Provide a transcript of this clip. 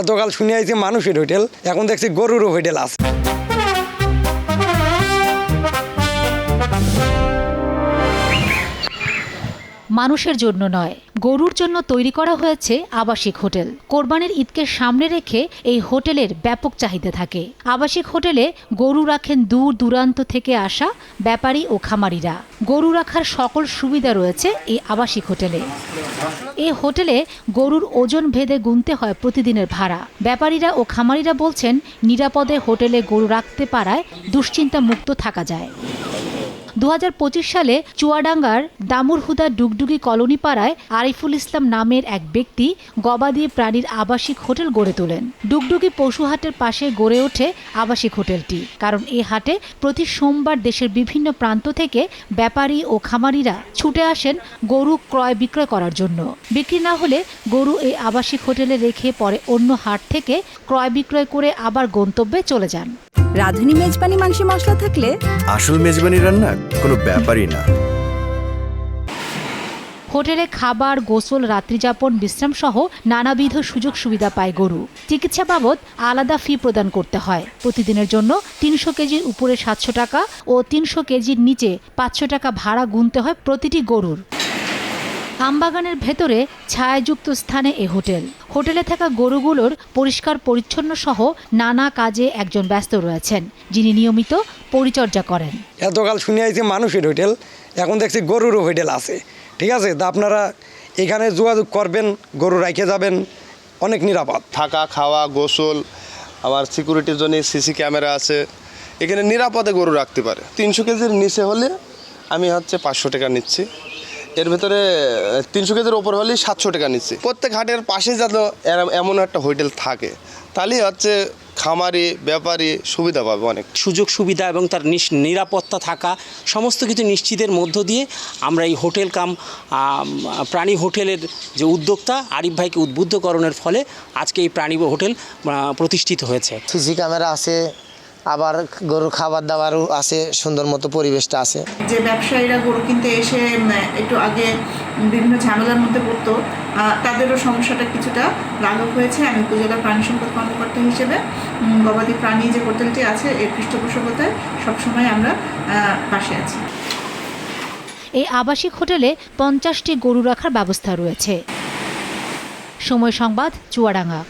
এতকাল শুনে আইছি মানুষের হোটেল, এখন দেখছি গরুরও হোটেল আছে। মানুষের জন্য নয়, গরুর জন্য তৈরি করা হয়েছে আবাসিক হোটেল। কোরবানির ঈদকে সামনে রেখে এই হোটেলের ব্যাপক চাহিদা থাকে। আবাসিক হোটেলে গরু রাখেন দূর দূরান্ত থেকে আসা ব্যাপারী ও খামারিরা। গরু রাখার সকল সুবিধা রয়েছে এই আবাসিক হোটেলে। এই হোটেলে গরুর ওজন ভেদে গুনতে হয় প্রতিদিনের ভাড়া। ব্যাপারীরা ও খামারিরা বলছেন, নিরাপদে হোটেলে গরু রাখতে পারায় দুশ্চিন্তা মুক্ত থাকা যায়। 2025 সালে চুয়াডাঙ্গার দামুরহুদা ডুগডুগি কলোনি পাড়ায় আরিফুল ইসলাম নামের এক ব্যক্তি গবাদি প্রাণীর আবাসিক হোটেল গড়ে তোলেন। ডুগডুগি পশুহাটের পাশে গড়ে ওঠে আবাসিক হোটেলটি, কারণ এই হাটে প্রতি সোমবার দেশের বিভিন্ন প্রান্ত থেকে ব্যাপারী ও খামারিরা ছুটে আসেন গরু ক্রয় বিক্রয় করার জন্য। বিক্রি না হলে গরু এই আবাসিক হোটেলে রেখে পরে অন্য হাট থেকে ক্রয় বিক্রয় করে আবার গন্তব্যে চলে যান। রাঁধুনি মেজবানি মাংসে মশলা থাকলে আসল মেজবানি রান্না কোনো ব্যাপারই না। হোটেলে খাবার, গোসল, রাত্রিযাপন, বিশ্রাম সহ নানাবিধ সুযোগ সুবিধা পায় গরু। চিকিৎসা বাবদ আলাদা ফি প্রদান করতে হয়। প্রতিদিনের জন্য 300 কেজির উপরে 700 টাকা ও 300 কেজির নিচে 500 টাকা ভাড়া গুনতে হয় প্রতিটি গরুর। আমবাগানের ভেতরে ছায়াযুক্ত স্থানে এ হোটেল। হোটেলে থাকা গরুগুলোর পরিষ্কার পরিচ্ছন্ন সহ নানা কাজে একজন ব্যস্ত রয়েছেন, যিনি নিয়মিত পরিচর্যা করেন। এতকাল শুনে আইছি মানুষের হোটেল, এখন দেখছি গরুরও হোটেল আছে। ঠিক আছে, তা আপনারা এখানে যোগাযোগ করবেন, গরু রাখে যাবেন, অনেক নিরাপদ। থাকা, খাওয়া, গোসল, আমার সিকিউরিটির জন্য সিসি ক্যামেরা আছে। এখানে নিরাপদে গরু রাখতে পারে। 300 কেজির নিচে হলে আমি 500 টাকা নিচ্ছি। এর ভেতরে 300 কেজির ওপর হলে 700 টাকা নিচ্ছি। প্রত্যেক হাটের পাশে যেন এমন একটা হোটেল থাকে, তাহলেই খামারি ব্যাপারী সুবিধা পাবে। অনেক সুযোগ সুবিধা এবং তার নিরাপত্তা থাকা সমস্ত কিছু নিশ্চিতের মধ্য দিয়ে আমরা এই হোটেল কাম প্রাণী হোটেলের যে উদ্যোক্তা আরিফ ভাইকে উদ্বুদ্ধকরণের ফলে আজকে এই প্রাণী হোটেল প্রতিষ্ঠিত হয়েছে। সিসি ক্যামেরা আছে, আবার গরুর খাবার দাবারও আছে, সুন্দর মতো পরিবেশটা আছে। যে ব্যবসায়ীরা গরু কিনতে এসে একটু আগে বিভিন্ন ঝামেলার মধ্যে পড়তো, তাদেরও সমস্যাটা কিছুটা লাঘব হয়েছে। আমি উপজেলা প্রাণী সম্পদ কর্মকর্তা হিসেবে গবাদি প্রাণী যে হোটেলটি আছে এর পৃষ্ঠপোষকতায় সবসময় আমরা পাশে আছি। এই আবাসিক হোটেলে 50টি গরু রাখার ব্যবস্থা রয়েছে। সময় সংবাদ, চুয়াডাঙ্গা।